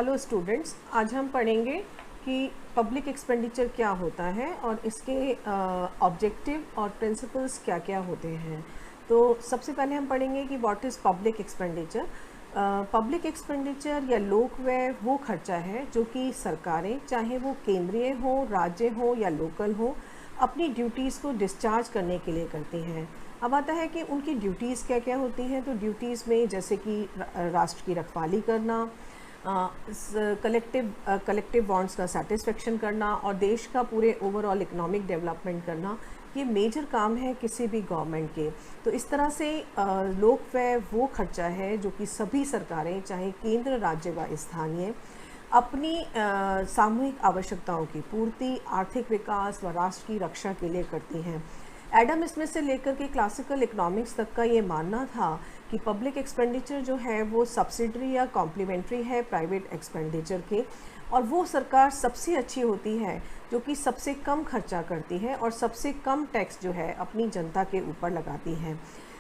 Hello students, आज हम पढ़ेंगे कि पब्लिक एक्सपेंडिचर क्या होता है और इसके ऑब्जेक्टिव और प्रिंसिपल्स क्या क्या होते हैं। तो सबसे पहले हम पढ़ेंगे कि what is public expenditure. Public expenditure या लोक व्यय वो खर्चा है जो कि सरकारें, चाहे वो केंद्रीय हो, राज्य हो या लोकल हो, अपनी ड्यूटीज़ को डिस्चार्ज करने के लिए करती हैं। अब आता है कि उनकी ड्यूटीज़ क्या क्या होती हैं। तो ड्यूटीज़ में जैसे कि राष्ट्र की रखवाली करना, कलेक्टिव वांट्स का सेटिस्फेक्शन करना और देश का पूरे ओवरऑल इकोनॉमिक डेवलपमेंट करना, ये मेजर काम है किसी भी गवर्नमेंट के। तो इस तरह से लोक व्यय वो खर्चा है जो कि सभी सरकारें, चाहे केंद्र, राज्य व स्थानीय, अपनी सामूहिक आवश्यकताओं की पूर्ति, आर्थिक विकास व राष्ट्र की रक्षा के लिए करती हैं। एडम स्मिथ से लेकर के क्लासिकल इकोनॉमिक्स तक का ये मानना था कि पब्लिक एक्सपेंडिचर जो है वो सब्सिडरी या कॉम्प्लीमेंट्री है प्राइवेट एक्सपेंडिचर के, और वो सरकार सबसे अच्छी होती है जो कि सबसे कम खर्चा करती है और सबसे कम टैक्स जो है अपनी जनता के ऊपर लगाती है।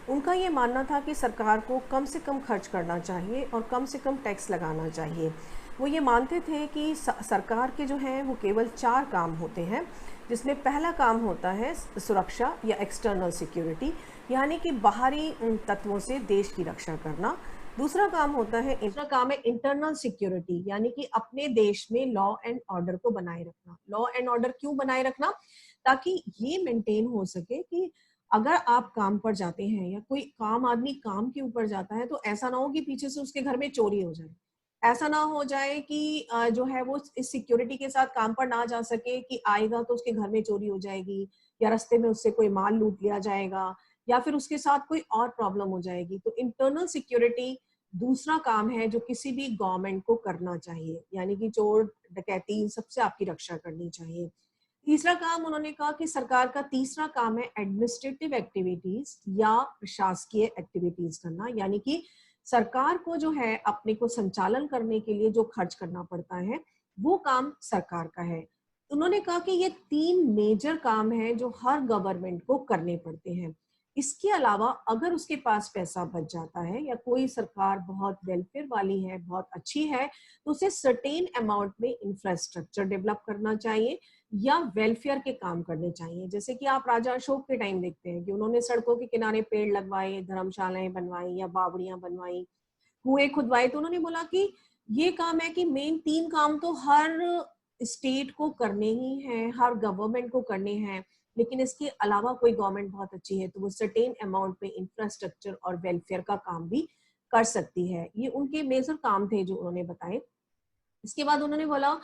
उनका ये मानना था कि सरकार को कम से कम खर्च करना चाहिए और कम से कम टैक्स लगाना चाहिए। वो ये मानते थे कि सरकार के जो हैं वो केवल 4 काम होते हैं, जिसमें पहला काम होता है सुरक्षा या एक्सटर्नल सिक्योरिटी, यानी कि बाहरी तत्वों से देश की रक्षा करना। दूसरा काम है इंटरनल सिक्योरिटी, यानी कि अपने देश में लॉ एंड ऑर्डर को बनाए रखना। लॉ एंड ऑर्डर क्यों बनाए रखना? ताकि ये मेंटेन हो सके कि अगर आप काम पर जाते हैं या कोई काम आदमी काम के ऊपर जाता है तो ऐसा ना हो कि पीछे से उसके घर में चोरी हो जाए। ऐसा ना हो जाए कि जो है वो इस सिक्योरिटी के साथ काम पर ना जा सके कि आएगा तो उसके घर में चोरी हो जाएगी या रास्ते में उससे कोई माल लूट लिया जाएगा या फिर उसके साथ कोई और प्रॉब्लम हो जाएगी। तो इंटरनल सिक्योरिटी दूसरा काम है जो किसी भी गवर्नमेंट को करना चाहिए, यानी कि चोर डकैती इन सबसे आपकी रक्षा करनी चाहिए। तीसरा काम उन्होंने कहा कि सरकार का तीसरा काम है एडमिनिस्ट्रेटिव एक्टिविटीज या प्रशासकीय एक्टिविटीज करना, यानी कि सरकार को जो है अपने को संचालन करने के लिए जो खर्च करना पड़ता है वो काम सरकार का है। उन्होंने कहा कि ये 3 मेजर काम हैं जो हर गवर्नमेंट को करने पड़ते हैं। इसके अलावा अगर उसके पास पैसा बच जाता है या कोई सरकार बहुत वेलफेयर वाली है, बहुत अच्छी है, तो उसे सर्टेन अमाउंट में इंफ्रास्ट्रक्चर डेवलप करना चाहिए या वेलफेयर के काम करने चाहिए। जैसे कि आप राजा अशोक के टाइम देखते हैं कि उन्होंने सड़कों के किनारे पेड़ लगवाए, धर्मशालाएं बनवाई या बावड़ियां बनवाई, कुएं खुदवाए। तो उन्होंने बोला कि ये काम है कि मेन 3 काम तो हर स्टेट को करने ही हैं, हर गवर्नमेंट को करने हैं, लेकिन इसके अलावा कोई गवर्नमेंट बहुत अच्छी है तो वो सर्टेन अमाउंट में इंफ्रास्ट्रक्चर और वेलफेयर का काम भी कर सकती है। ये उनके मेजर काम थे जो उन्होंने बताए। इसके बाद उन्होंने बोला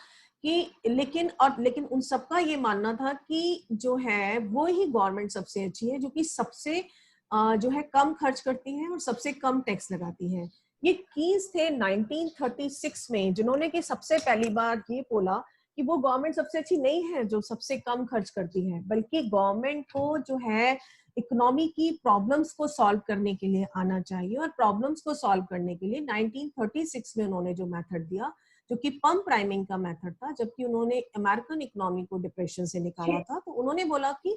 कि लेकिन उन सबका ये मानना था कि जो है वो ही गवर्नमेंट सबसे अच्छी है जो कि सबसे जो है कम खर्च करती है और सबसे कम टैक्स लगाती है। ये कीज थे 1936 में, जिन्होंने कि सबसे पहली बार ये बोला कि वो गवर्नमेंट सबसे अच्छी नहीं है जो सबसे कम खर्च करती है, बल्कि गवर्नमेंट को जो है इकोनॉमी की प्रॉब्लम्स को सॉल्व करने के लिए आना चाहिए। और प्रॉब्लम्स को सॉल्व करने के लिए 1936 में उन्होंने जो मेथड दिया, जो कि पम्प प्राइमिंग का मेथड था, जबकि उन्होंने अमेरिकन इकोनॉमी को डिप्रेशन से निकाला था, तो उन्होंने बोला कि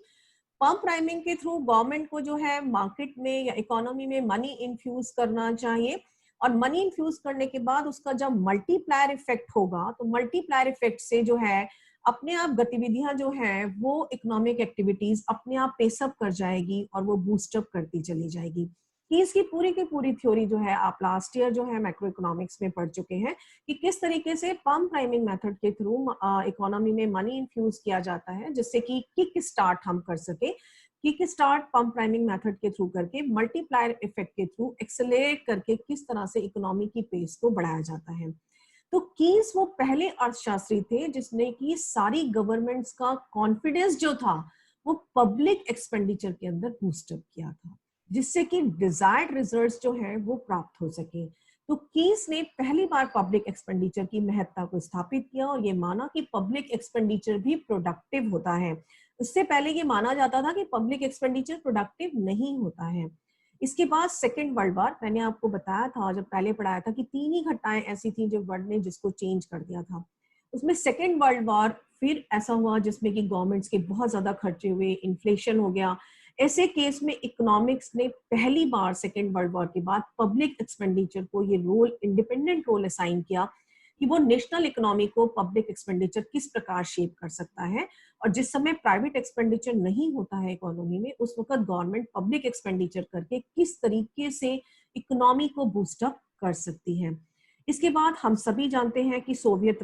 पम्प प्राइमिंग के थ्रू गवर्नमेंट को जो है मार्केट में या इकोनॉमी में मनी इन्फ्यूज करना चाहिए, और मनी इन्फ्यूज करने के बाद उसका जब मल्टीप्लायर इफेक्ट होगा तो मल्टीप्लायर इफेक्ट से जो है अपने आप गतिविधियां जो है वो इकोनॉमिक एक्टिविटीज अपने आप पेसअप कर जाएगी और वो बूस्टअप करती चली जाएगी। कि इसकी पूरी की पूरी थ्योरी जो है आप लास्ट ईयर जो है मैक्रो इकोनॉमिक्स में पढ़ चुके हैं कि किस तरीके से पम्प प्राइमिंग मेथड के थ्रू इकोनॉमी में मनी इन्फ्यूज किया जाता है, जिससे कि किक स्टार्ट हम कर सके। Kick start pump priming method के थ्रू करके मल्टीप्लायर इफेक्ट के थ्रू एक्सेलरेट करके किस तरह से इकोनॉमी की पेस को बढ़ाया जाता है। तो कीन्स वो पहले अर्थशास्त्री थे जिसने की सारी गवर्नमेंट्स का कॉन्फिडेंस जो था वो पब्लिक एक्सपेंडिचर के अंदर बूस्टअप किया था, जिससे कि डिजायर्ड रिजल्ट्स जो है वो प्राप्त हो सके। तो कीन्स ने पहली बार पब्लिक एक्सपेंडिचर की महत्ता को स्थापित किया और ये माना कि पब्लिक एक्सपेंडिचर भी प्रोडक्टिव होता है। इससे पहले ये माना जाता था कि पब्लिक एक्सपेंडिचर प्रोडक्टिव नहीं होता है। इसके बाद सेकेंड वर्ल्ड वॉर, मैंने आपको बताया था जब पहले पढ़ाया था कि 3 ही घटनाएं ऐसी थी जो वर्ल्ड ने जिसको चेंज कर दिया था। उसमें सेकेंड वर्ल्ड वॉर फिर ऐसा हुआ जिसमें कि गवर्नमेंट्स के बहुत ज्यादा खर्चे हुए, इन्फ्लेशन हो गया। ऐसे केस में इकोनॉमिक्स ने पहली बार सेकेंड वर्ल्ड वॉर के बाद पब्लिक एक्सपेंडिचर को ये रोल, इंडिपेंडेंट रोल असाइन किया कि वो नेशनल इकोनॉमी को पब्लिक एक्सपेंडिचर किस प्रकार शेप कर सकता है। और जिस समय प्राइवेट एक्सपेंडिचर नहीं होता है इकोनॉमी में, उस वक्त गवर्नमेंट पब्लिक एक्सपेंडिचर करके किस तरीके से इकोनॉमी को बूस्ट अप कर सकती है। इसके बाद हम सभी जानते हैं कि सोवियत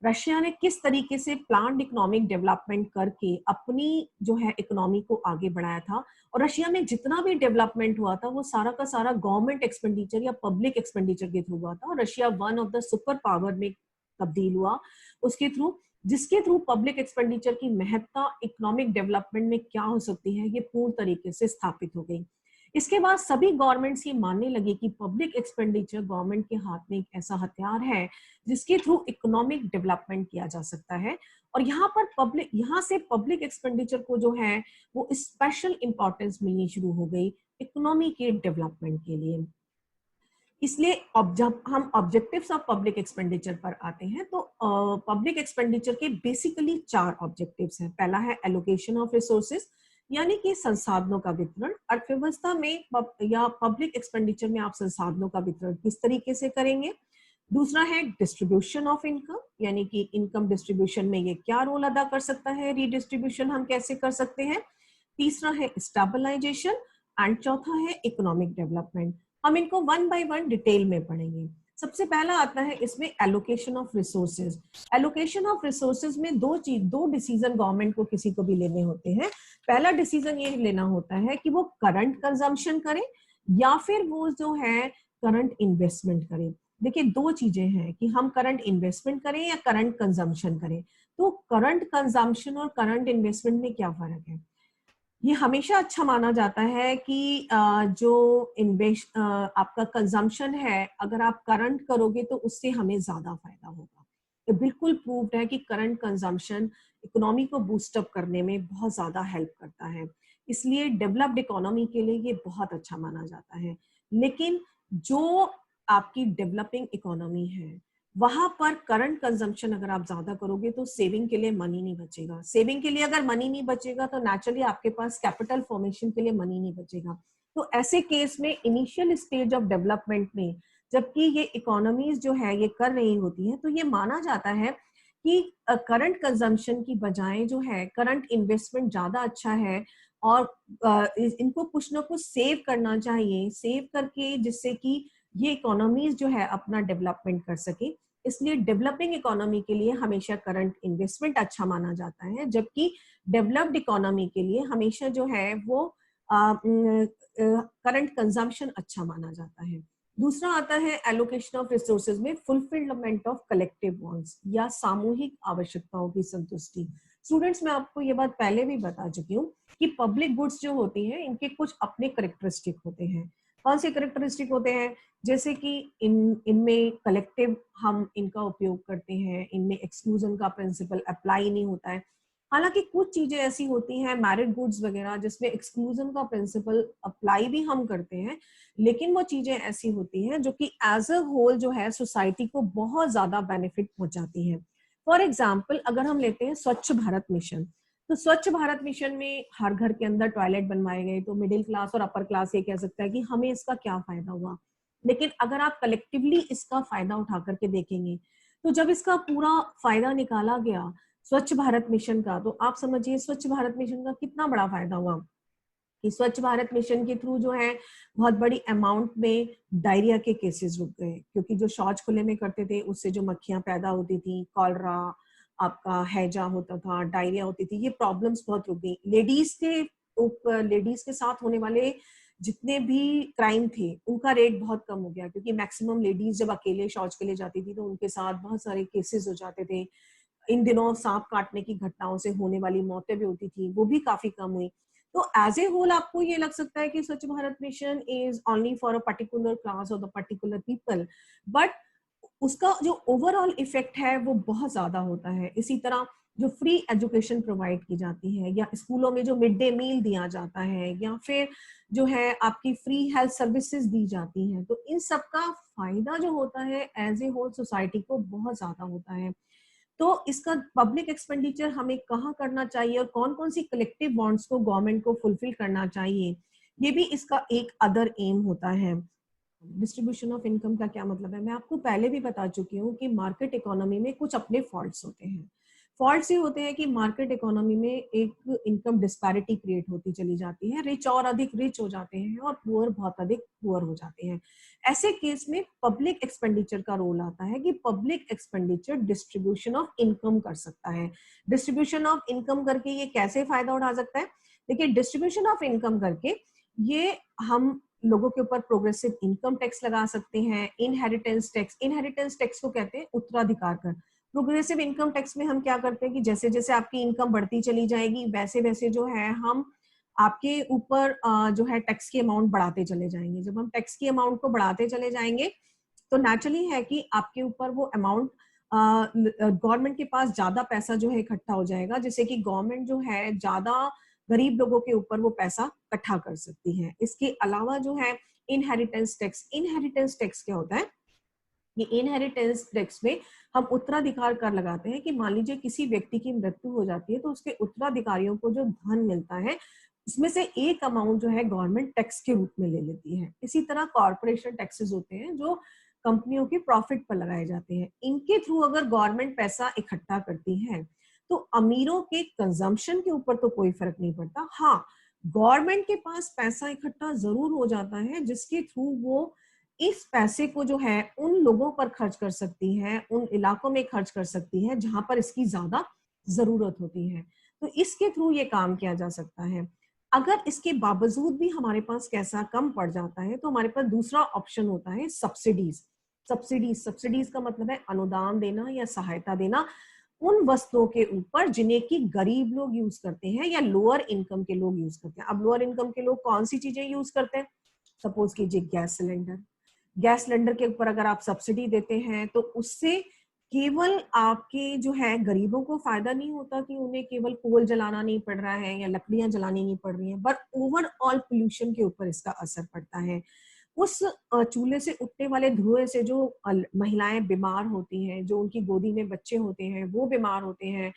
रशिया ने किस तरीके से प्लान्ड इकोनॉमिक डेवलपमेंट करके अपनी जो है इकोनॉमी को आगे बढ़ाया था। और रशिया में जितना भी डेवलपमेंट हुआ था वो सारा का सारा गवर्नमेंट एक्सपेंडिचर या पब्लिक एक्सपेंडिचर के थ्रू हुआ था। और Russia one of the super power में तब्दील हुआ उसके थ्रू, जिसके थ्रू पब्लिक एक्सपेंडिचर की महत्ता इकोनॉमिक डेवलपमेंट में क्या हो सकती है ये पूर्ण तरीके से स्थापित हो गई। इसके बाद सभी गवर्नमेंट्स ये मानने लगे कि पब्लिक एक्सपेंडिचर गवर्नमेंट के हाथ में एक ऐसा हथियार है जिसके थ्रू इकोनॉमिक डेवलपमेंट किया जा सकता है। और यहाँ से पब्लिक एक्सपेंडिचर को जो है वो स्पेशल इंपॉर्टेंस मिलनी शुरू हो गई इकोनॉमी के डेवलपमेंट के लिए। इसलिए अब जब हम ऑब्जेक्टिव्स ऑफ पब्लिक एक्सपेंडिचर पर आते हैं तो पब्लिक एक्सपेंडिचर के बेसिकली 4 ऑब्जेक्टिव्स हैं। पहला है एलोकेशन ऑफ रिसोर्सेज, यानी कि संसाधनों का वितरण। अर्थव्यवस्था में या पब्लिक एक्सपेंडिचर में आप संसाधनों का वितरण किस तरीके से करेंगे। दूसरा है डिस्ट्रीब्यूशन ऑफ इनकम, यानी कि इनकम डिस्ट्रीब्यूशन में ये क्या रोल अदा कर सकता है, रीडिस्ट्रीब्यूशन हम कैसे कर सकते हैं। तीसरा है स्टेबलाइजेशन एंड चौथा है इकोनॉमिक डेवलपमेंट। हम इनको वन बाय वन डिटेल में पढ़ेंगे। सबसे पहला आता है इसमें allocation of resources. Allocation of resources में दो डिसीजन गवर्नमेंट को किसी को भी लेने होते हैं। पहला डिसीजन ये लेना होता है कि वो करंट कंजम्पशन करें या फिर वो जो है करंट इन्वेस्टमेंट करें। देखिए, 2 चीजें हैं कि हम करंट इन्वेस्टमेंट करें या करंट कंजम्पशन करें। तो करंट कंजम्पशन और करंट इन्वेस्टमेंट में क्या फर्क है। ये हमेशा अच्छा माना जाता है कि जो आपका कंजम्पशन है, अगर आप करंट करोगे तो उससे हमें ज्यादा फायदा होगा। ये बिल्कुल प्रूव्ड है कि करंट कंजम्पशन इकोनॉमी को बूस्ट अप करने में बहुत ज्यादा हेल्प करता है। इसलिए डेवलप्ड इकोनॉमी के लिए ये बहुत अच्छा माना जाता है। लेकिन जो आपकी डेवलपिंग इकोनॉमी है वहां पर करंट कंजम्पशन अगर आप ज्यादा करोगे तो सेविंग के लिए मनी नहीं बचेगा। सेविंग के लिए अगर मनी नहीं बचेगा तो नेचुरली आपके पास कैपिटल फॉर्मेशन के लिए मनी नहीं बचेगा। तो ऐसे केस में इनिशियल स्टेज ऑफ डेवलपमेंट में जबकि ये इकोनॉमीज जो है ये कर रही होती है तो ये माना जाता है कि करंट कंजम्पशन की बजाय जो है करंट इन्वेस्टमेंट ज्यादा अच्छा है। और इनको कुछ ना कुछ सेव करना चाहिए, सेव करके जिससे कि ये इकोनॉमीज जो है अपना डेवलपमेंट कर सके। इसलिए डेवलपिंग इकोनॉमी के लिए हमेशा करंट इन्वेस्टमेंट अच्छा माना जाता है, जबकि डेवलप्ड इकोनॉमी के लिए हमेशा जो है वो करंट कंजम्पशन अच्छा माना जाता है। दूसरा आता है एलोकेशन ऑफ रिसोर्सेज में फुलफिलमेंट ऑफ कलेक्टिव वांट्स या सामूहिक आवश्यकताओं की संतुष्टि। स्टूडेंट्स, मैं आपको ये बात पहले भी बता चुकी हूँ कि पब्लिक गुड्स जो होती हैं इनके कुछ अपने करेक्टरिस्टिक होते हैं। कौन से करेक्टरिस्टिक होते हैं, जैसे कि इनमें कलेक्टिव हम इनका उपयोग करते हैं, इनमें एक्सक्लूजन का प्रिंसिपल अप्लाई नहीं होता है। हालांकि कुछ चीजें ऐसी होती हैं मैरिड गुड्स वगैरह जिसमें एक्सक्लूजन का प्रिंसिपल अप्लाई भी हम करते हैं, लेकिन वो चीजें ऐसी होती हैं जो कि एज अ होल जो है सोसाइटी को बहुत ज्यादा बेनिफिट पहुंचाती हैं। फॉर एग्जाम्पल अगर हम लेते हैं स्वच्छ भारत मिशन, तो स्वच्छ भारत मिशन में हर घर के अंदर टॉयलेट बनवाए गए, तो मिडिल क्लास और अपर क्लास ये कह सकता है कि हमें इसका क्या फायदा हुआ। लेकिन अगर आप कलेक्टिवली इसका फायदा उठा करके देखेंगे तो जब इसका पूरा फायदा निकाला गया स्वच्छ भारत मिशन का, तो आप समझिए स्वच्छ भारत मिशन का कितना बड़ा फायदा हुआ कि स्वच्छ भारत मिशन के थ्रू जो है बहुत बड़ी अमाउंट में डायरिया के केसेस रुक गए, क्योंकि जो शौच खुले में करते थे उससे जो मक्खियां पैदा होती थी, कॉलरा, आपका हैजा होता था, डायरिया होती थी, ये प्रॉब्लम्स बहुत रुक गई। लेडीज के साथ होने वाले जितने भी क्राइम थे उनका रेट बहुत कम हो गया, क्योंकि मैक्सिमम लेडीज जब अकेले शौच के लिए जाती थी तो उनके साथ बहुत सारे केसेस हो जाते थे। इन दिनों सांप काटने की घटनाओं से होने वाली मौतें भी होती थी, वो भी काफी कम हुई। तो एज ए होल आपको ये लग सकता है कि स्वच्छ Bharat mission is only for a particular class और द पर्टिकुलर पीपल, बट उसका जो ओवरऑल इफेक्ट है वो बहुत ज्यादा होता है। इसी तरह जो फ्री एजुकेशन प्रोवाइड की जाती है, या स्कूलों में जो मिड डे मील दिया जाता है, या फिर जो है आपकी फ्री हेल्थ सर्विसेज दी जाती हैं, तो इन सब का फायदा जो होता है एज ए होल सोसाइटी को बहुत ज्यादा होता है। तो इसका पब्लिक एक्सपेंडिचर हमें कहाँ करना चाहिए और कौन कौन सी कलेक्टिव वांट्स को गवर्नमेंट को फुलफिल करना चाहिए, ये भी इसका एक अदर एम होता है। डिस्ट्रीब्यूशन ऑफ इनकम का क्या मतलब है? मैं आपको पहले भी बता चुकी हूँ कि मार्केट इकोनॉमी में कुछ अपने फॉल्ट्स होते हैं। फॉल्ट्स ये होते हैं कि मार्केट इकोनॉमी में एक इनकम डिस्पैरिटी क्रिएट होती चली जाती है, रिच और अधिक रिच हो जाते हैं और पुअर बहुत अधिक पुअर हो जाते हैं। ऐसे केस में पब्लिक एक्सपेंडिचर का रोल आता है कि public expenditure distribution of income कर सकता है। डिस्ट्रीब्यूशन ऑफ इनकम करके ये कैसे फायदा उठा सकता है? देखिए, डिस्ट्रीब्यूशन ऑफ इनकम करके ये हम लोगों के ऊपर प्रोग्रेसिव इनकम टैक्स लगा सकते हैं। इनहेरिटेंस टैक्स को कहते हैं उत्तराधिकार कर। प्रोग्रेसिव इनकम टैक्स में हम क्या करते हैं कि जैसे जैसे आपकी इनकम बढ़ती चली जाएगी वैसे वैसे जो है हम आपके ऊपर जो है टैक्स की अमाउंट बढ़ाते चले जाएंगे। जब हम टैक्स की अमाउंट को बढ़ाते चले जाएंगे तो नेचुरली है कि आपके ऊपर वो अमाउंट, गवर्नमेंट के पास ज्यादा पैसा जो है इकट्ठा हो जाएगा, जिससे कि गवर्नमेंट जो है ज्यादा गरीब लोगों के ऊपर वो पैसा इकट्ठा कर सकती है। इसके अलावा जो है इनहेरिटेंस टैक्स क्या होता है? ये इनहेरिटेंस टैक्स में हम उत्तराधिकार कर लगाते हैं कि मान लीजिए किसी व्यक्ति की मृत्यु हो जाती है तो उसके उत्तराधिकारियों को जो धन मिलता है उसमें से एक अमाउंट जो है गवर्नमेंट टैक्स के रूप में ले लेती है। इसी तरह कॉर्पोरेशन टैक्सेस होते हैं जो कंपनियों के प्रॉफिट पर लगाए जाते हैं। इनके थ्रू अगर गवर्नमेंट पैसा इकट्ठा करती है तो अमीरों के कंजम्पशन के ऊपर तो कोई फर्क नहीं पड़ता। हाँ, गवर्नमेंट के पास पैसा इकट्ठा जरूर हो जाता है जिसके थ्रू वो इस पैसे को जो है उन लोगों पर खर्च कर सकती है, उन इलाकों में खर्च कर सकती है जहां पर इसकी ज्यादा जरूरत होती है। तो इसके थ्रू ये काम किया जा सकता है। अगर इसके बावजूद भी हमारे पास पैसा कम पड़ जाता है तो हमारे पास दूसरा ऑप्शन होता है सब्सिडीज। सब्सिडीज का मतलब है अनुदान देना या सहायता देना उन वस्तुओं के ऊपर जिन्हें कि गरीब लोग यूज करते हैं या लोअर इनकम के लोग यूज करते हैं। अब लोअर इनकम के लोग कौन सी चीजें यूज करते हैं? सपोज कीजिए गैस सिलेंडर के ऊपर अगर आप सब्सिडी देते हैं तो उससे केवल आपके जो है गरीबों को फायदा नहीं होता कि उन्हें केवल कोल जलाना नहीं पड़ रहा है या लकड़ियां जलानी नहीं पड़ रही हैं, बट ओवरऑल पोल्यूशन के ऊपर इसका असर पड़ता है। उस चूल्हे से उठने वाले धुएं से जो महिलाएं बीमार होती हैं, जो उनकी गोदी में बच्चे होते हैं वो बीमार होते हैं,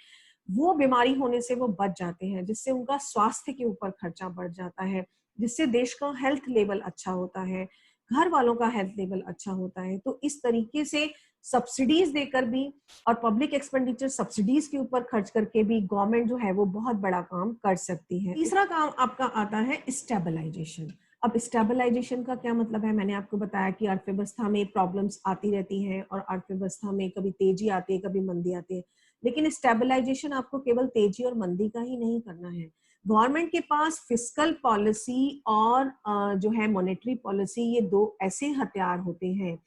वो बीमारी होने से वो बच जाते हैं, जिससे उनका स्वास्थ्य के ऊपर खर्चा बढ़ जाता है, जिससे देश का हेल्थ लेवल अच्छा होता है, घर वालों का हेल्थ लेवल अच्छा होता है। तो इस तरीके से सब्सिडीज देकर भी और पब्लिक एक्सपेंडिचर सब्सिडीज के ऊपर खर्च करके भी गवर्नमेंट जो है वो बहुत बड़ा काम कर सकती है। तीसरा काम आपका आता है स्टेबलाइजेशन। अब स्टेबलाइजेशन का क्या मतलब है? मैंने आपको बताया कि अर्थव्यवस्था में प्रॉब्लम्स आती रहती हैं और अर्थव्यवस्था में कभी तेजी आती है कभी मंदी आती है, लेकिन स्टेबलाइजेशन आपको केवल तेजी और मंदी का ही नहीं करना है। गवर्नमेंट के पास फिस्कल पॉलिसी और जो है मॉनेटरी पॉलिसी, ये दो ऐसे हथियार होते हैं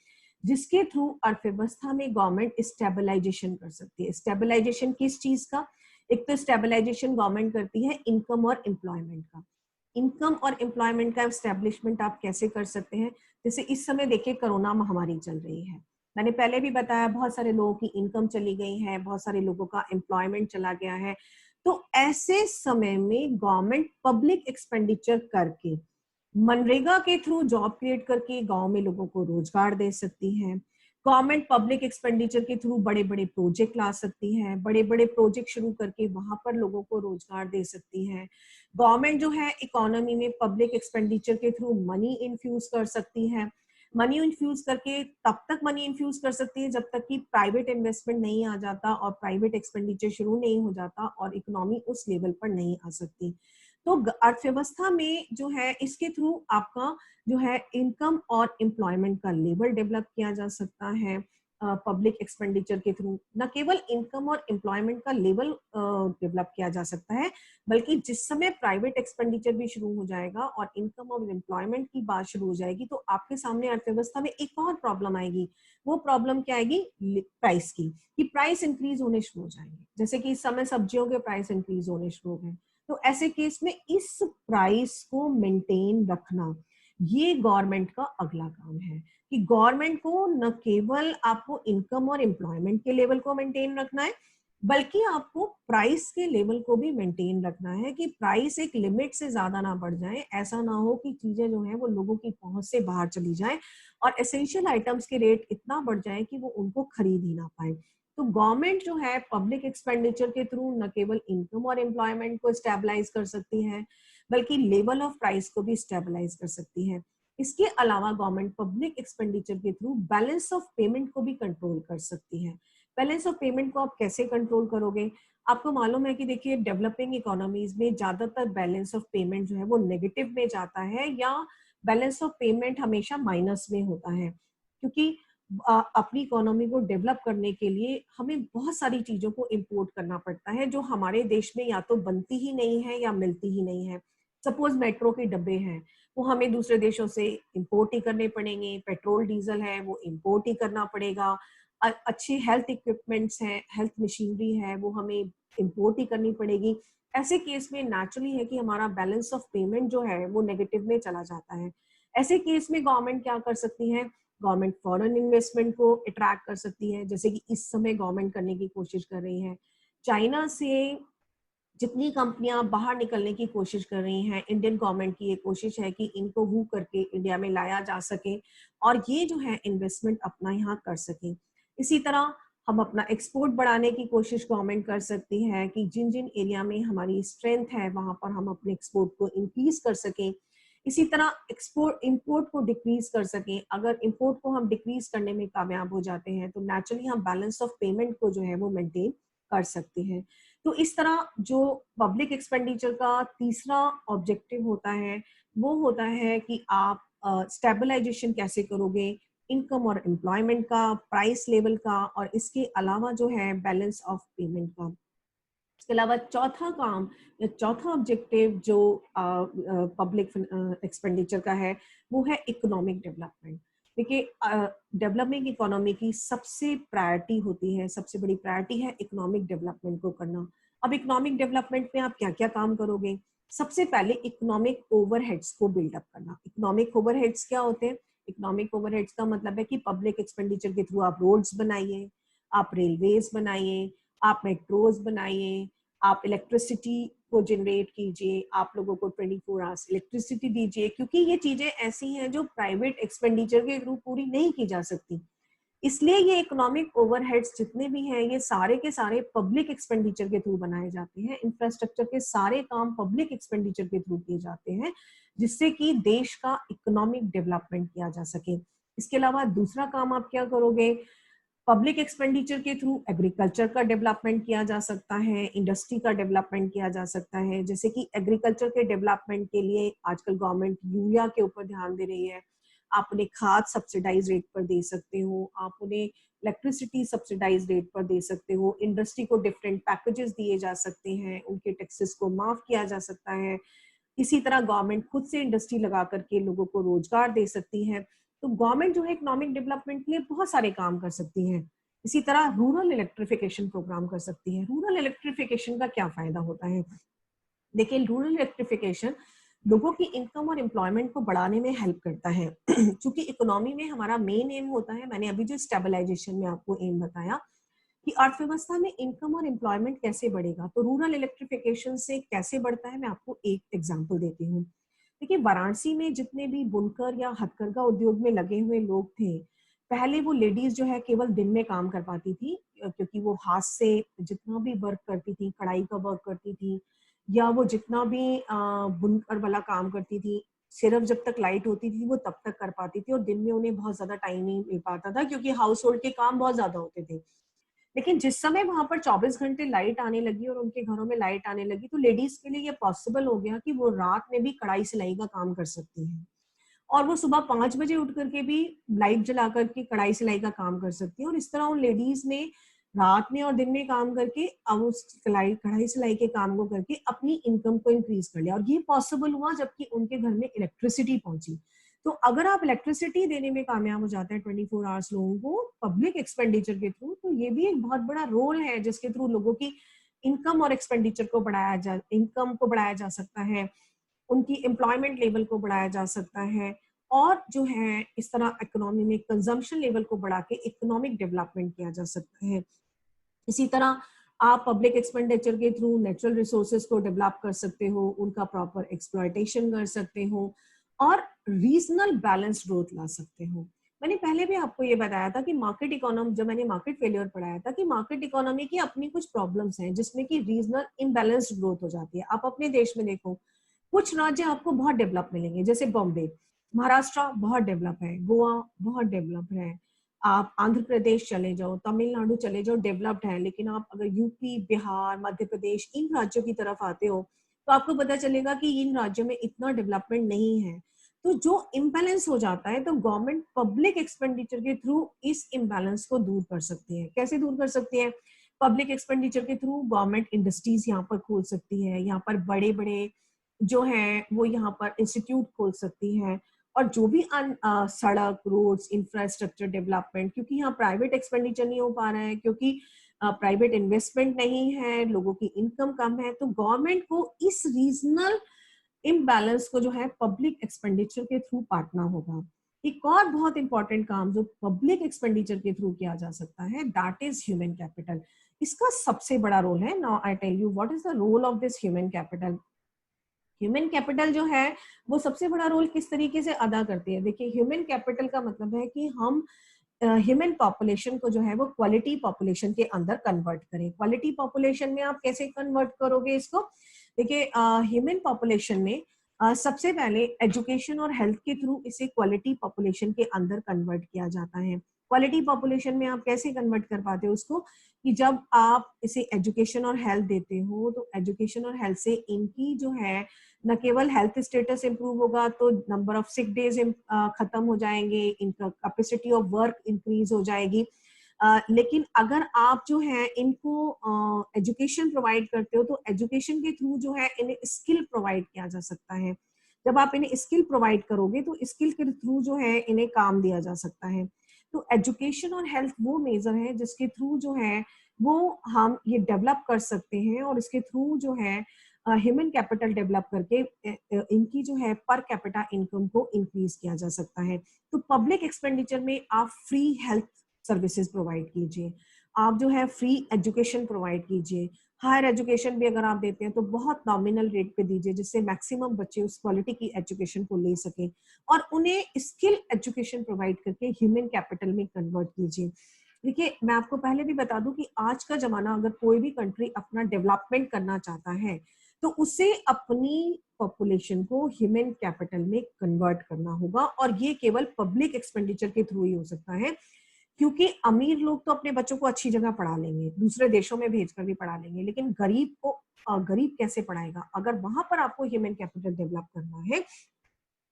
जिसके थ्रू अर्थव्यवस्था में गवर्नमेंट स्टेबलाइजेशन कर सकती है। स्टेबलाइजेशन किस चीज का? एक तो स्टेबलाइजेशन गवर्नमेंट करती है इनकम और एम्प्लॉयमेंट का। इनकम और एम्प्लॉयमेंट का एस्टेब्लिशमेंट आप कैसे कर सकते हैं? जैसे इस समय देखिए कोरोना महामारी चल रही है, मैंने पहले भी बताया बहुत सारे लोगों की इनकम चली गई है, बहुत सारे लोगों का एम्प्लॉयमेंट चला गया है। तो ऐसे समय में गवर्नमेंट पब्लिक एक्सपेंडिचर करके मनरेगा के थ्रू जॉब क्रिएट करके गांव में लोगों को रोजगार दे सकती है। गवर्नमेंट पब्लिक एक्सपेंडिचर के थ्रू बड़े बड़े प्रोजेक्ट ला सकती है, बड़े बड़े प्रोजेक्ट शुरू करके वहां पर लोगों को रोजगार दे सकती है। गवर्नमेंट जो है इकोनॉमी में पब्लिक एक्सपेंडिचर के थ्रू मनी इन्फ्यूज कर सकती है। मनी इन्फ्यूज करके तब तक मनी इन्फ्यूज कर सकती है जब तक कि प्राइवेट इन्वेस्टमेंट नहीं आ जाता और प्राइवेट एक्सपेंडिचर शुरू नहीं हो जाता और इकोनॉमी उस लेवल पर नहीं आ सकती। तो अर्थव्यवस्था में जो है इसके थ्रू आपका जो है इनकम और एम्प्लॉयमेंट का लेवल डेवलप किया जा सकता है। पब्लिक एक्सपेंडिचर के थ्रू न केवल इनकम और एम्प्लॉयमेंट का लेवल डेवलप किया जा सकता है, बल्कि जिस समय प्राइवेट एक्सपेंडिचर भी शुरू हो जाएगा और इनकम और एम्प्लॉयमेंट की बात शुरू हो जाएगी तो आपके सामने अर्थव्यवस्था में एक और प्रॉब्लम आएगी। वो प्रॉब्लम क्या आएगी? प्राइस की, कि प्राइस इंक्रीज होने शुरू हो जाएंगे। जैसे कि इस समय सब्जियों के प्राइस इंक्रीज होने शुरू हो गए, तो ऐसे केस में इस प्राइस को मेंटेन रखना ये गवर्नमेंट का अगला काम है कि गवर्नमेंट को न केवल आपको इनकम और एम्प्लॉयमेंट के लेवल को मेंटेन रखना है, बल्कि आपको प्राइस के लेवल को भी मेंटेन रखना है कि प्राइस एक लिमिट से ज्यादा ना बढ़ जाए। ऐसा ना हो कि चीजें जो है वो लोगों की पहुंच से बाहर चली जाए और एसेंशियल आइटम्स के रेट इतना बढ़ जाए कि वो उनको खरीद ही ना पाए। तो गवर्नमेंट जो है पब्लिक एक्सपेंडिचर के थ्रू न केवल इनकम और एम्प्लॉयमेंट को स्टेबलाइज कर सकती है, बल्कि लेवल ऑफ प्राइस को भी स्टेबलाइज कर सकती है। इसके अलावा गवर्नमेंट पब्लिक एक्सपेंडिचर के थ्रू बैलेंस ऑफ पेमेंट को भी कंट्रोल कर सकती है। बैलेंस ऑफ पेमेंट को आप कैसे कंट्रोल करोगे? आपको मालूम है कि देखिए डेवलपिंग इकोनॉमीज में ज्यादातर बैलेंस ऑफ पेमेंट जो है वो नेगेटिव में जाता है, या बैलेंस ऑफ पेमेंट हमेशा माइनस में होता है, क्योंकि अपनी इकोनॉमी को डेवलप करने के लिए हमें बहुत सारी चीजों को इंपोर्ट करना पड़ता है जो हमारे देश में या तो बनती ही नहीं है या मिलती ही नहीं है। सपोज मेट्रो के डब्बे हैं, वो हमें दूसरे देशों से इंपोर्ट ही करने पड़ेंगे। पेट्रोल डीजल है वो इंपोर्ट ही करना पड़ेगा। अच्छे हेल्थ इक्विपमेंट्स हैं, हेल्थ मशीनरी है, वो हमें इंपोर्ट ही करनी पड़ेगी। ऐसे केस में नेचुरली है कि हमारा बैलेंस ऑफ पेमेंट जो है वो नेगेटिव में चला जाता है। ऐसे केस में गवर्नमेंट क्या कर सकती है? गवर्नमेंट फॉरेन इन्वेस्टमेंट को अट्रैक्ट कर सकती है, जैसे कि इस समय गवर्नमेंट करने की कोशिश कर रही है। चाइना से जितनी कंपनियां बाहर निकलने की कोशिश कर रही हैं, इंडियन गवर्नमेंट की ये कोशिश है कि इनको हू करके इंडिया में लाया जा सके और ये जो है इन्वेस्टमेंट अपना यहाँ कर सके। इसी तरह हम अपना एक्सपोर्ट बढ़ाने की कोशिश गवर्नमेंट कर सकती है कि जिन जिन एरिया में हमारी स्ट्रेंथ है वहां पर हम अपने एक्सपोर्ट को इंक्रीज कर सकें। इसी तरह एक्सपोर्ट इंपोर्ट को डिक्रीज कर सकें। अगर इंपोर्ट को हम डिक्रीज करने में कामयाब हो जाते हैं तो नेचुरली हम बैलेंस ऑफ पेमेंट को जो है वो मेंटेन कर सकते हैं। तो इस तरह जो पब्लिक एक्सपेंडिचर का तीसरा ऑब्जेक्टिव होता है वो होता है कि आप स्टेबलाइजेशन कैसे करोगे इनकम और एम्प्लॉयमेंट का, प्राइस लेवल का, और इसके अलावा जो है बैलेंस ऑफ पेमेंट का। इसके अलावा चौथा काम या चौथा ऑब्जेक्टिव जो पब्लिक एक्सपेंडिचर का है वो है इकोनॉमिक डेवलपमेंट। देखिए डेवलपिंग इकोनॉमी की सबसे प्रायोरिटी होती है, सबसे बड़ी प्रायोरिटी है इकोनॉमिक डेवलपमेंट को करना। अब इकोनॉमिक डेवलपमेंट में आप क्या क्या काम करोगे? सबसे पहले इकोनॉमिक ओवरहेड्स को बिल्डअप करना। इकोनॉमिक ओवरहेड्स क्या होते हैं? इकोनॉमिक ओवरहेड्स का मतलब है कि पब्लिक एक्सपेंडिचर के थ्रू आप रोड्स बनाइए, आप रेलवेज बनाइए, आप मेट्रोज बनाइए, आप इलेक्ट्रिसिटी को जनरेट कीजिए, आप लोगों को 24 आवर्स इलेक्ट्रिसिटी दीजिए, क्योंकि ये चीजें ऐसी हैं जो प्राइवेट एक्सपेंडिचर के थ्रू पूरी नहीं की जा सकती। इसलिए ये इकोनॉमिक ओवरहेड्स जितने भी हैं ये सारे के सारे पब्लिक एक्सपेंडिचर के थ्रू बनाए जाते हैं। इंफ्रास्ट्रक्चर के सारे काम पब्लिक एक्सपेंडिचर के थ्रू किए जाते हैं जिससे कि देश का इकोनॉमिक डेवलपमेंट किया जा सके। इसके अलावा दूसरा काम आप क्या करोगे? पब्लिक एक्सपेंडिचर के थ्रू एग्रीकल्चर का डेवलपमेंट किया जा सकता है, इंडस्ट्री का डेवलपमेंट किया जा सकता है। जैसे कि एग्रीकल्चर के डेवलपमेंट के लिए आजकल गवर्नमेंट यूरिया के ऊपर ध्यान दे रही है। आप उन्हें खाद सब्सिडाइज रेट पर दे सकते हो, आप उन्हें इलेक्ट्रिसिटी सब्सिडाइज रेट पर दे सकते हो, इंडस्ट्री को डिफरेंट पैकेजेस दिए जा सकते हैं, उनके टैक्सेस को माफ किया जा सकता है। इसी तरह गवर्नमेंट खुद से इंडस्ट्री लगा करके लोगों को रोजगार दे सकती है। तो गवर्नमेंट जो है इकोनॉमिक डेवलपमेंट के लिए बहुत सारे काम कर सकती है। इसी तरह रूरल इलेक्ट्रिफिकेशन प्रोग्राम कर सकती है। रूरल इलेक्ट्रिफिकेशन का क्या फायदा होता है? देखिए रूरल इलेक्ट्रिफिकेशन लोगों की इनकम और एम्प्लॉयमेंट को बढ़ाने में हेल्प करता है। क्योंकि इकोनॉमी में हमारा मेन एम होता है, मैंने अभी जो स्टेबलाइजेशन में आपको एम बताया कि अर्थव्यवस्था में इनकम और एम्प्लॉयमेंट कैसे बढ़ेगा, तो रूरल इलेक्ट्रिफिकेशन से कैसे बढ़ता है मैं आपको एक एग्जांपल देती हूँ। देखिए वाराणसी में जितने भी बुनकर या हथकरघा उद्योग में लगे हुए लोग थे, पहले वो लेडीज जो है केवल दिन में काम कर पाती थी, क्योंकि वो हाथ से जितना भी वर्क करती थी, कढ़ाई का वर्क करती थी या वो जितना भी बुनकर वाला काम करती थी, सिर्फ जब तक लाइट होती थी वो तब तक कर पाती थी और दिन में उन्हें बहुत ज्यादा टाइम नहीं मिल पाता था क्योंकि हाउस होल्ड के काम बहुत ज्यादा होते थे। लेकिन जिस समय वहां पर 24 घंटे लाइट आने लगी और उनके घरों में लाइट आने लगी तो लेडीज के लिए ये पॉसिबल हो गया कि वो रात में भी कढ़ाई सिलाई का काम कर सकती हैं और वो सुबह 5 बजे उठ करके भी लाइट जला करके कढ़ाई सिलाई का काम कर सकती है। और इस तरह उन लेडीज ने रात में और दिन में काम करके अब उस कढ़ाई सिलाई के काम को करके अपनी इनकम को इंक्रीज कर लिया और ये पॉसिबल हुआ जबकि उनके घर में इलेक्ट्रिसिटी पहुंची। तो अगर आप इलेक्ट्रिसिटी देने में कामयाब हो जाते हैं 24 आवर्स लोगों को पब्लिक एक्सपेंडिचर के थ्रू, तो ये भी एक बहुत बड़ा रोल है जिसके थ्रू लोगों की इनकम और एक्सपेंडिचर को इनकम को बढ़ाया जा सकता है, उनकी एम्प्लॉयमेंट लेवल को बढ़ाया जा सकता है और जो है इस तरह इकोनॉमी में कंजम्पशन लेवल को बढ़ा के इकोनॉमिक डेवलपमेंट किया जा सकता है। इसी तरह आप पब्लिक एक्सपेंडिचर के थ्रू नेचुरल रिसोर्सेज को डेवलप कर सकते हो, उनका प्रॉपर एक्सप्लॉयटेशन कर सकते हो और रीजनल बैलेंस ग्रोथ ला सकते हो। मैंने पहले भी आपको ये बताया था कि मार्केट इकोनॉमी, जब मैंने मार्केट फेलियर पढ़ाया था कि मार्केट इकोनॉमी की अपनी कुछ प्रॉब्लम्स हैं जिसमें कि रीजनल इम्बैलेंस्ड ग्रोथ हो जाती है। आप अपने देश में देखो कुछ राज्य आपको बहुत डेवलप मिलेंगे जैसे बॉम्बे, महाराष्ट्र बहुत डेवलप है, गोवा बहुत डेवलप है, आप आंध्र प्रदेश चले जाओ, तमिलनाडु चले जाओ, डेवलप्ड है। लेकिन आप अगर यूपी, बिहार, मध्य प्रदेश इन राज्यों की तरफ आते हो तो आपको पता चलेगा कि इन राज्यों में इतना डेवलपमेंट नहीं है। तो जो इम्बैलेंस हो जाता है, तो गवर्नमेंट पब्लिक एक्सपेंडिचर के थ्रू इस इम्बैलेंस को दूर कर सकती है। कैसे दूर कर सकती है? पब्लिक एक्सपेंडिचर के थ्रू गवर्नमेंट इंडस्ट्रीज यहाँ पर खोल सकती है, यहाँ पर बड़े बड़े जो है वो यहाँ पर इंस्टीट्यूट खोल सकती है। और जो भी सड़क, रोड्स, इंफ्रास्ट्रक्चर डेवलपमेंट, क्योंकि यहाँ प्राइवेट एक्सपेंडिचर नहीं हो पा रहा है, क्योंकि प्राइवेट इन्वेस्टमेंट नहीं है, लोगों की इनकम कम है, तो गवर्नमेंट को इस रीजनल इम्बैलेंस को जो है पब्लिक एक्सपेंडिचर के थ्रू पाटना होगा। एक और बहुत इंपॉर्टेंट काम जो पब्लिक एक्सपेंडिचर के थ्रू किया जा सकता है, दैट इज ह्यूमन कैपिटल। इसका सबसे बड़ा रोल है। Now I tell you what is the role of this human capital. Human capital जो है वो सबसे बड़ा रोल किस तरीके से अदा करती है? देखिए, ह्यूमन कैपिटल का मतलब है कि हम ह्यूमन पॉपुलेशन को जो है वो क्वालिटी पॉपुलेशन के अंदर कन्वर्ट करें। क्वालिटी पॉपुलेशन में आप कैसे कन्वर्ट करोगे इसको? देखिए, ह्यूमन पॉपुलेशन में सबसे पहले एजुकेशन और हेल्थ के थ्रू इसे क्वालिटी पॉपुलेशन के अंदर कन्वर्ट किया जाता है। क्वालिटी पॉपुलेशन में आप कैसे कन्वर्ट कर पाते हो उसको? कि जब आप इसे एजुकेशन और हेल्थ देते हो, तो एजुकेशन और हेल्थ से इनकी जो है न केवल हेल्थ स्टेटस इंप्रूव होगा, तो नंबर ऑफ सिक डेज खत्म हो जाएंगे, इनका कैपेसिटी ऑफ वर्क इंक्रीज हो जाएगी। लेकिन अगर आप जो है इनको एजुकेशन प्रोवाइड करते हो, तो एजुकेशन के थ्रू जो है इन्हें स्किल प्रोवाइड किया जा सकता है। जब आप इन्हें स्किल प्रोवाइड करोगे तो स्किल के थ्रू जो है इन्हें काम दिया जा सकता है। तो एजुकेशन और हेल्थ वो मेजर है जिसके थ्रू जो है वो हम ये डेवलप कर सकते हैं, और इसके थ्रू जो है ह्यूमन कैपिटल डेवलप करके इनकी जो है पर कैपिटा इनकम को इंक्रीज किया जा सकता है। तो पब्लिक एक्सपेंडिचर में आप फ्री हेल्थ सर्विसेज प्रोवाइड कीजिए, आप जो है फ्री एजुकेशन प्रोवाइड कीजिए। हायर एजुकेशन भी अगर आप देते हैं तो बहुत नॉमिनल रेट पे दीजिए, जिससे मैक्सिमम बच्चे उस क्वालिटी की एजुकेशन को ले सकें, और उन्हें स्किल एजुकेशन प्रोवाइड करके ह्यूमन कैपिटल में कन्वर्ट कीजिए। देखिए, मैं आपको पहले भी बता दूं कि आज का जमाना, अगर कोई भी कंट्री अपना डेवलपमेंट करना चाहता है तो उसे अपनी पॉपुलेशन को ह्यूमन कैपिटल में कन्वर्ट करना होगा, और ये केवल पब्लिक एक्सपेंडिचर के थ्रू ही हो सकता है। क्योंकि अमीर लोग तो अपने बच्चों को अच्छी जगह पढ़ा लेंगे, दूसरे देशों में भेजकर भी पढ़ा लेंगे, लेकिन गरीब को गरीब कैसे पढ़ाएगा? अगर वहां पर आपको ह्यूमन कैपिटल डेवलप करना है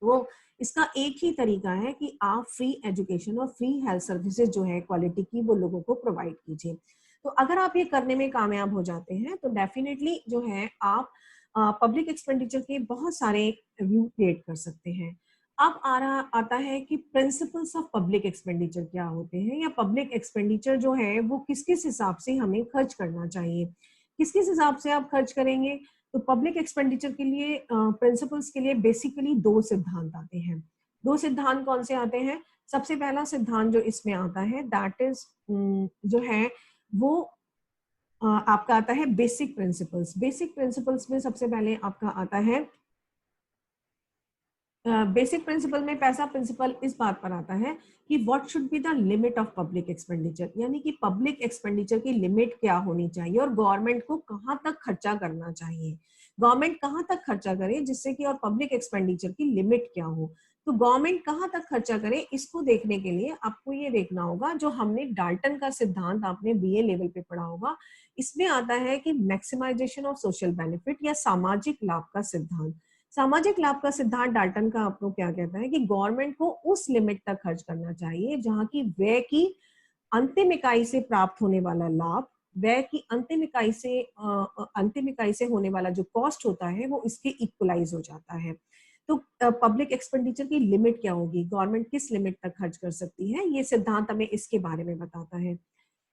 तो इसका एक ही तरीका है कि आप फ्री एजुकेशन और फ्री हेल्थ सर्विसेज जो है क्वालिटी की, वो लोगों को प्रोवाइड कीजिए। तो अगर आप ये करने में कामयाब हो जाते हैं तो डेफिनेटली जो है आप पब्लिक एक्सपेंडिचर के बहुत सारे व्यू क्रिएट कर सकते हैं। अब आता है कि प्रिंसिपल्स ऑफ पब्लिक एक्सपेंडिचर क्या होते हैं, या पब्लिक एक्सपेंडिचर जो है वो किस किस हिसाब से हमें खर्च करना चाहिए, किस किस हिसाब से आप खर्च करेंगे। तो पब्लिक एक्सपेंडिचर के लिए प्रिंसिपल्स के लिए बेसिकली दो सिद्धांत आते हैं। दो सिद्धांत कौन से आते हैं? सबसे पहला सिद्धांत जो इसमें आता है, दैट इज जो है वो आपका आता है बेसिक प्रिंसिपल्स। बेसिक प्रिंसिपल्स में सबसे पहले आपका आता है बेसिक प्रिंसिपल में पैसा प्रिंसिपल इस बात पर आता है कि what should be the limit of public expenditure, यानी कि पब्लिक एक्सपेंडिचर की लिमिट क्या होनी चाहिए और गवर्नमेंट को कहाँ तक खर्चा करना चाहिए। गवर्नमेंट कहाँ तक खर्चा करे जिससे कि, और पब्लिक एक्सपेंडिचर की लिमिट क्या हो। तो गवर्नमेंट कहाँ तक खर्चा करे, इसको देखने के लिए आपको ये देखना होगा, जो हमने डाल्टन का सिद्धांत आपने बीए लेवल पे पढ़ा होगा, इसमें आता है कि मैक्सिमाइजेशन ऑफ सोशल बेनिफिट या सामाजिक लाभ का सिद्धांत। सामाजिक लाभ का सिद्धांत डाल्टन का आपको क्या कहता है कि गवर्नमेंट को उस लिमिट तक खर्च करना चाहिए जहां की व्यय की अंतिम इकाई से प्राप्त होने वाला लाभ, व्यय की अंतिम इकाई से होने वाला जो कॉस्ट होता है वो इसके इक्वलाइज हो जाता है। तो पब्लिक एक्सपेंडिचर की लिमिट क्या होगी, गवर्नमेंट किस लिमिट तक खर्च कर सकती है, ये सिद्धांत हमें इसके बारे में बताता है।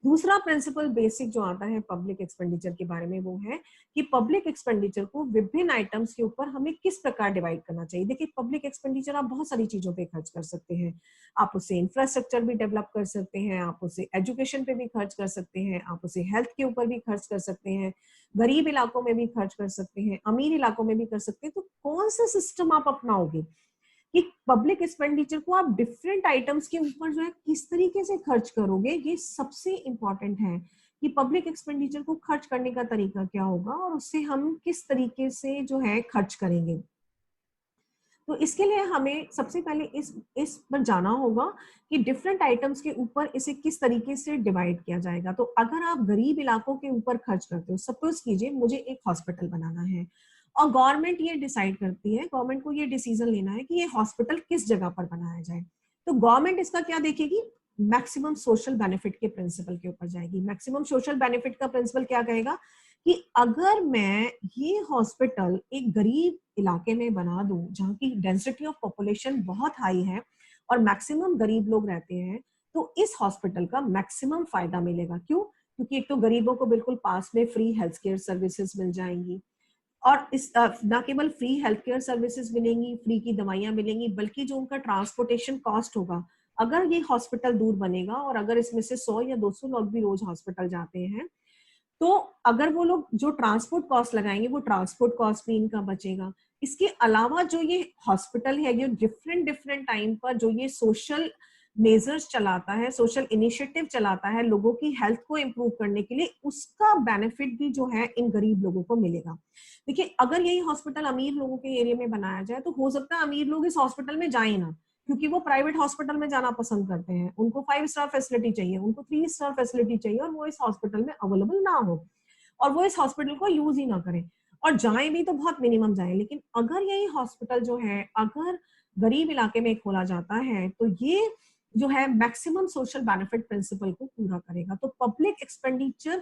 दूसरा प्रिंसिपल बेसिक जो आता है पब्लिक एक्सपेंडिचर के बारे में, वो है कि पब्लिक एक्सपेंडिचर को विभिन्न आइटम्स के ऊपर हमें किस प्रकार डिवाइड करना चाहिए। देखिए, पब्लिक एक्सपेंडिचर आप बहुत सारी चीजों पे खर्च कर सकते हैं। आप उसे इंफ्रास्ट्रक्चर भी डेवलप कर सकते हैं, आप उसे एजुकेशन पे भी खर्च कर सकते हैं, आप उसे हेल्थ के ऊपर भी खर्च कर सकते हैं, गरीब इलाकों में भी खर्च कर सकते हैं, अमीर इलाकों में भी कर सकते हैं। तो कौन सा सिस्टम आप अपनाओगे कि पब्लिक एक्सपेंडिचर को आप डिफरेंट आइटम्स के ऊपर जो है किस तरीके से खर्च करोगे, ये सबसे इंपॉर्टेंट है कि पब्लिक एक्सपेंडिचर को खर्च करने का तरीका क्या होगा और उससे हम किस तरीके से जो है खर्च करेंगे। तो इसके लिए हमें सबसे पहले इस पर जाना होगा कि डिफरेंट आइटम्स के ऊपर इसे किस तरीके से डिवाइड किया जाएगा। तो अगर आप गरीब इलाकों के ऊपर खर्च करते हो, सपोज कीजिए मुझे एक हॉस्पिटल बनाना है और गवर्नमेंट ये डिसाइड करती है, गवर्नमेंट को ये डिसीजन लेना है कि ये हॉस्पिटल किस जगह पर बनाया जाए, तो गवर्नमेंट इसका क्या देखेगी, मैक्सिमम सोशल बेनिफिट के प्रिंसिपल के ऊपर जाएगी। मैक्सिमम सोशल बेनिफिट का प्रिंसिपल क्या कहेगा कि अगर मैं ये हॉस्पिटल एक गरीब इलाके में बना दूं जहाँ की डेंसिटी ऑफ पॉपुलेशन बहुत हाई है और मैक्सिमम गरीब लोग रहते हैं, तो इस हॉस्पिटल का मैक्सिमम फायदा मिलेगा। क्यों? क्योंकि एक तो गरीबों को बिल्कुल पास में फ्री हेल्थ केयर सर्विसेज मिल जाएंगी, और इस ना केवल फ्री हेल्थ केयर सर्विसेज मिलेंगी, फ्री की दवाइयां मिलेंगी, बल्कि जो उनका ट्रांसपोर्टेशन कॉस्ट होगा, अगर ये हॉस्पिटल दूर बनेगा और अगर इसमें से 100 या 200 लोग भी रोज हॉस्पिटल जाते हैं, तो अगर वो लोग जो ट्रांसपोर्ट कॉस्ट लगाएंगे वो ट्रांसपोर्ट कॉस्ट भी इनका बचेगा। इसके अलावा जो ये हॉस्पिटल है, ये डिफरेंट डिफरेंट टाइम पर जो ये सोशल मेजर्स चलाता है, सोशल इनिशिएटिव चलाता है लोगों की हेल्थ को इम्प्रूव करने के लिए, उसका बेनिफिट भी जो है इन गरीब लोगों को मिलेगा। देखिए, अगर यही हॉस्पिटल अमीर लोगों के एरिया में बनाया जाए तो हो सकता है अमीर लोग इस हॉस्पिटल में जाए ना, क्योंकि वो प्राइवेट हॉस्पिटल में जाना पसंद करते हैं, उनको 5 स्टार फैसिलिटी चाहिए, उनको 3 स्टार फैसिलिटी चाहिए, और वो इस हॉस्पिटल में अवेलेबल ना हो और वो इस हॉस्पिटल को यूज ही ना करें, और जाए भी तो बहुत मिनिमम जाए। लेकिन अगर यही हॉस्पिटल जो है अगर गरीब इलाके में खोला जाता है तो ये जो है मैक्सिमम सोशल बेनिफिट प्रिंसिपल को पूरा करेगा। तो पब्लिक एक्सपेंडिचर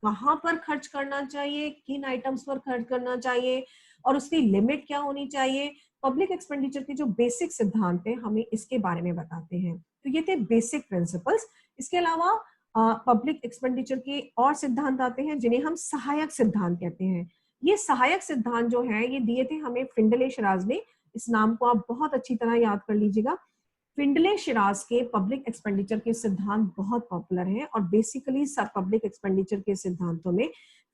कहाँ पर खर्च करना चाहिए, किन आइटम्स पर खर्च करना चाहिए और उसकी लिमिट क्या होनी चाहिए, पब्लिक एक्सपेंडिचर के जो बेसिक सिद्धांत है हमें इसके बारे में बताते हैं। तो ये थे बेसिक प्रिंसिपल्स। इसके अलावा पब्लिक एक्सपेंडिचर के और सिद्धांत आते हैं जिन्हें हम सहायक सिद्धांत कहते हैं। ये सहायक सिद्धांत जो है ये दिए थे हमें फिंडले शिराज ने। इस नाम को आप बहुत अच्छी तरह याद कर लीजिएगा। फिंडले शिराज के पब्लिक एक्सपेंडिचर के सिद्धांत बहुत पॉपुलर हैं और बेसिकली सब पब्लिक एक्सपेंडिचर के सिद्धांतों में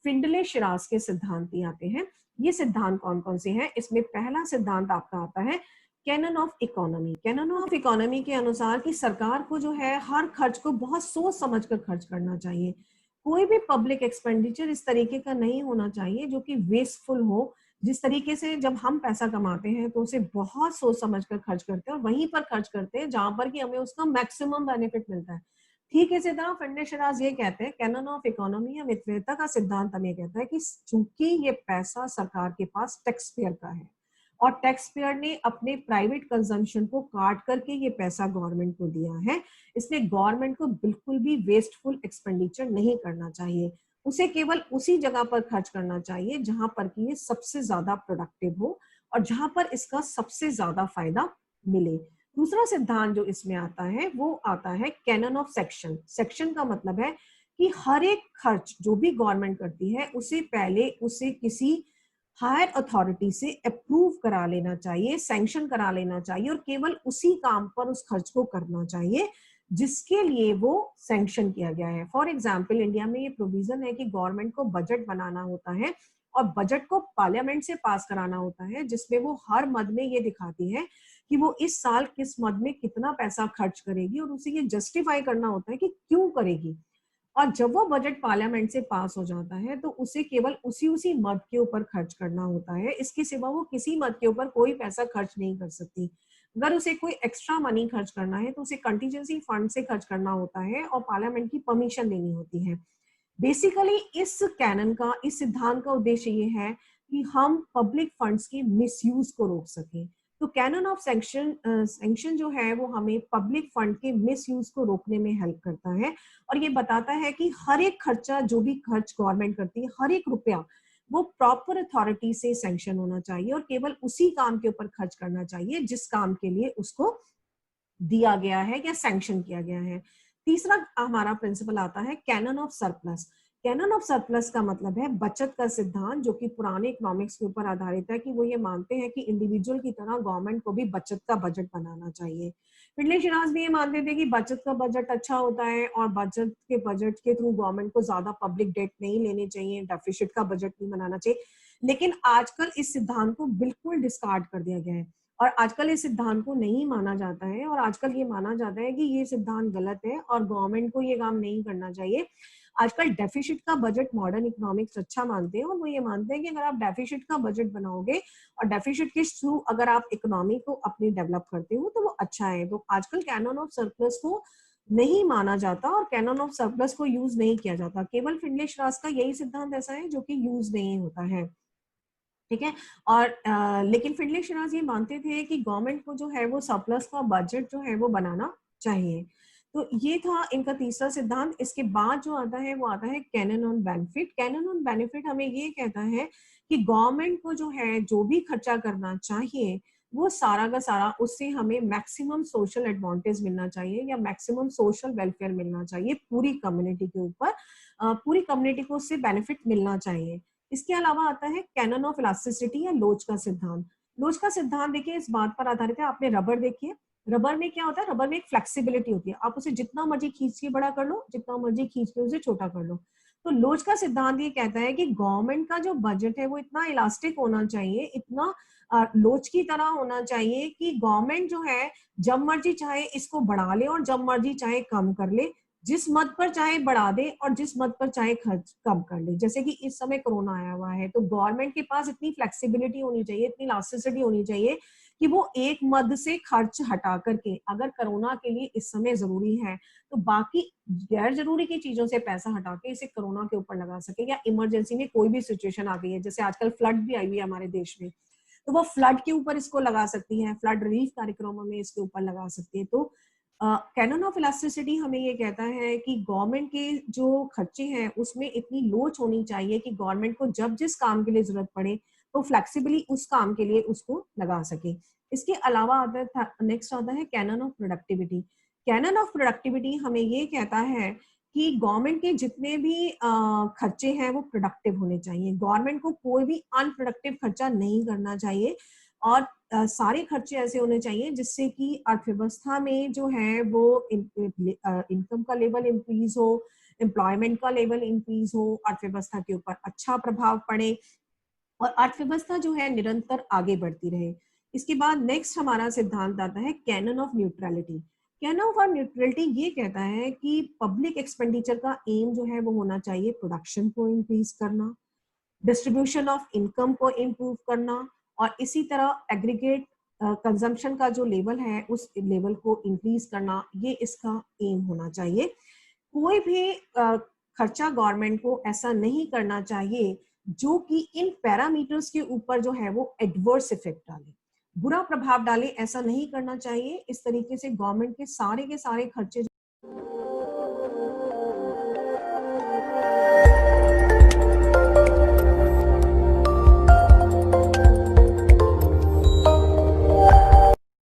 फिंडले शिराज के सिद्धांत ही आते हैं। ये सिद्धांत कौन कौन से हैं? इसमें पहला सिद्धांत आपका आता है canon of economy. Canon of economy के अनुसार कि सरकार को जो है हर खर्च को बहुत सोच समझ कर खर्च करना चाहिए। कोई भी पब्लिक एक्सपेंडिचर इस तरीके का नहीं होना चाहिए जो कि वेस्टफुल हो। जिस तरीके से जब हम पैसा कमाते हैं तो उसे बहुत सोच समझ कर खर्च करते हैं और वहीं पर खर्च करते हैं जहां पर कि हमें उसका मैक्सिमम बेनिफिट मिलता है। ठीक है, इसी तरह फिंडले शिराज ये कहते हैं, कैनन ऑफ इकोनॉमी या मितव्ययिता का सिद्धांत हमें कहता है कि चूंकि ये पैसा सरकार के पास टैक्स पेयर का है और टैक्स पेयर ने अपने प्राइवेट कंजम्पशन को काट करके ये पैसा गवर्नमेंट को दिया है, इसलिए गवर्नमेंट को बिल्कुल भी वेस्टफुल एक्सपेंडिचर नहीं करना चाहिए। उसे केवल उसी जगह पर खर्च करना चाहिए जहां पर कि ये सबसे ज्यादा प्रोडक्टिव हो और जहां पर इसका सबसे ज्यादा फायदा मिले। दूसरा सिद्धांत जो इसमें आता है वो आता है कैनन ऑफ सेक्शन। सेक्शन का मतलब है कि हर एक खर्च जो भी गवर्नमेंट करती है उसे पहले उसे किसी हायर अथॉरिटी से अप्रूव करा लेना चाहिए, सैंक्शन करा लेना चाहिए और केवल उसी काम पर उस खर्च को करना चाहिए जिसके लिए वो सैंक्शन किया गया है। फॉर एग्जाम्पल, इंडिया में ये प्रोविजन है कि गवर्नमेंट को बजट बनाना होता है और बजट को पार्लियामेंट से पास कराना होता है, जिसमें वो हर मद में ये दिखाती है कि वो इस साल किस मद में कितना पैसा खर्च करेगी और उसे ये जस्टिफाई करना होता है कि क्यों करेगी। और जब वो बजट पार्लियामेंट से पास हो जाता है तो उसे केवल उसी उसी मद के ऊपर खर्च करना होता है, इसके सिवा वो किसी मद के ऊपर कोई पैसा खर्च नहीं कर सकती। अगर उसे कोई एक्स्ट्रा मनी खर्च करना है तो उसे कंटीजेंसी फंड से खर्च करना होता है और पार्लियामेंट की परमिशन लेनी होती है। बेसिकली इस कैनन का, इस सिद्धांत का उद्देश्य ये है कि हम पब्लिक फंड्स के मिसयूज को रोक सकें। तो कैनन ऑफ सैंक्शन जो है वो हमें पब्लिक फंड के मिसयूज को रोकने में हेल्प करता है और ये बताता है कि हर एक खर्चा जो भी खर्च गवर्नमेंट करती है, हर एक रुपया वो प्रॉपर अथॉरिटी से सैंक्शन होना चाहिए और केवल उसी काम के ऊपर खर्च करना चाहिए जिस काम के लिए उसको दिया गया है या सैंक्शन किया गया है। तीसरा हमारा प्रिंसिपल आता है canon of surplus. Canon of surplus का मतलब है बचत का सिद्धांत, जो कि पुराने इकोनॉमिक्स के ऊपर आधारित है कि वो ये मानते हैं कि इंडिविजुअल की तरह गवर्नमेंट को भी बचत का बजट बनाना चाहिए। फिंडले शिराज भी ये मानते थे कि बचत का बजट अच्छा होता है और बजट के थ्रू गवर्नमेंट को ज्यादा पब्लिक डेट नहीं लेनी चाहिए, डेफिसिट का बजट नहीं बनाना चाहिए। लेकिन आजकल इस सिद्धांत को बिल्कुल डिस्कार्ड कर दिया गया है और आजकल इस सिद्धांत को नहीं माना जाता है और आजकल ये माना जाता है कि ये सिद्धांत गलत है और गवर्नमेंट को ये काम नहीं करना चाहिए। आजकल डेफिसिट का बजट मॉडर्न इकोनॉमिक्स अच्छा मानते हैं, और वो ये मानते हैं कि अगर आप डेफिसिट का बजट बनाओगे और डेफिसिट के थ्रू अगर आप इकोनॉमी को अपनी डेवलप करते हो तो वो अच्छा है। तो आजकल कैनन ऑफ सरप्लस को नहीं माना जाता और कैनन ऑफ सरप्लस को यूज नहीं किया जाता। केवल फिनले श्रास का यही सिद्धांत ऐसा है जो कि यूज नहीं होता है, ठीक है। और लेकिन फिनले शिराज ये मानते थे कि गवर्नमेंट को जो है वो सरप्लस का बजट जो है वो बनाना चाहिए। तो ये था इनका तीसरा सिद्धांत। इसके बाद जो आता है वो आता है canon on benefit. Canon on benefit हमें ये कहता है कि गवर्नमेंट को जो है जो भी खर्चा करना चाहिए वो सारा का सारा उससे हमें मैक्सिमम सोशल एडवांटेज मिलना चाहिए या मैक्सिमम सोशल वेलफेयर मिलना चाहिए पूरी कम्युनिटी के ऊपर। पूरी कम्युनिटी को उससे बेनिफिट मिलना चाहिए। इसके अलावा आता है कैनन ऑफ इलास्टिसिटी या लोच का सिद्धांत। लोच का सिद्धांत देखिए इस बात पर आधारित है, आपने रबर देखिए, रबर में क्या होता है, रबर में एक फ्लेक्सिबिलिटी होती है, आप उसे जितना मर्जी खींच के बड़ा कर लो, जितना मर्जी खींच के उसे छोटा कर लो। तो लोच का सिद्धांत ये कहता है कि गवर्नमेंट का जो बजट है वो इतना इलास्टिक होना चाहिए, इतना लोच की तरह होना चाहिए कि गवर्नमेंट जो है जब मर्जी चाहे इसको बढ़ा ले और जब मर्जी चाहे कम कर ले, जिस मद पर चाहे बढ़ा दे और जिस मद पर चाहे खर्च कम कर ले। जैसे कि इस समय कोरोना आया हुआ है तो गवर्नमेंट के पास इतनी फ्लेक्सिबिलिटी होनी चाहिए, इतनी इलास्टिसिटी होनी चाहिए कि वो एक मद से खर्च हटा करके, अगर कोरोना के लिए इस समय जरूरी है तो बाकी गैर जरूरी की चीजों से पैसा हटा के इसे कोरोना के ऊपर लगा सके, या इमरजेंसी में कोई भी सिचुएशन आ गई है, जैसे आजकल फ्लड भी आई हुई है हमारे देश में, तो वो फ्लड के ऊपर इसको लगा सकती है, फ्लड रिलीफ कार्यक्रमों में इसके ऊपर लगा सकती है। तो कैनन ऑफ इलास्टिसिटी हमें ये कहता है कि गवर्नमेंट के जो खर्चे हैं उसमें इतनी लोच होनी चाहिए कि गवर्नमेंट को जब जिस काम के लिए जरूरत पड़े तो फ्लेक्सिबली उस काम के लिए उसको लगा सके। इसके अलावा आता नेक्स्ट आता है canon of productivity. Canon of productivity हमें ये कहता है कि गवर्नमेंट के जितने भी खर्चे हैं वो प्रोडक्टिव होने चाहिए, गवर्नमेंट को कोई भी अनप्रोडक्टिव खर्चा नहीं करना चाहिए, और सारे खर्चे ऐसे होने चाहिए जिससे कि अर्थव्यवस्था में जो है वो इनकम का लेवल इंक्रीज हो, एम्प्लॉयमेंट का लेवल इंक्रीज हो, अर्थव्यवस्था के ऊपर अच्छा प्रभाव पड़े और अर्थव्यवस्था जो है निरंतर आगे बढ़ती रहे। इसके बाद नेक्स्ट हमारा सिद्धांत आता है canon of neutrality. Canon of neutrality ये कहता है कि पब्लिक एक्सपेंडिचर का एम जो है वो होना चाहिए प्रोडक्शन को इंक्रीज करना, डिस्ट्रीब्यूशन ऑफ इनकम को इम्प्रूव करना, और इसी तरह एग्रीगेट कंजम्पशन का जो लेवल है उस लेवल को इंक्रीज करना, ये इसका एम होना चाहिए। कोई भी खर्चा गवर्नमेंट को ऐसा नहीं करना चाहिए जो कि इन पैरामीटर्स के ऊपर जो है वो एडवर्स इफेक्ट डाले, बुरा प्रभाव डाले, ऐसा नहीं करना चाहिए। इस तरीके से गवर्नमेंट के सारे खर्चे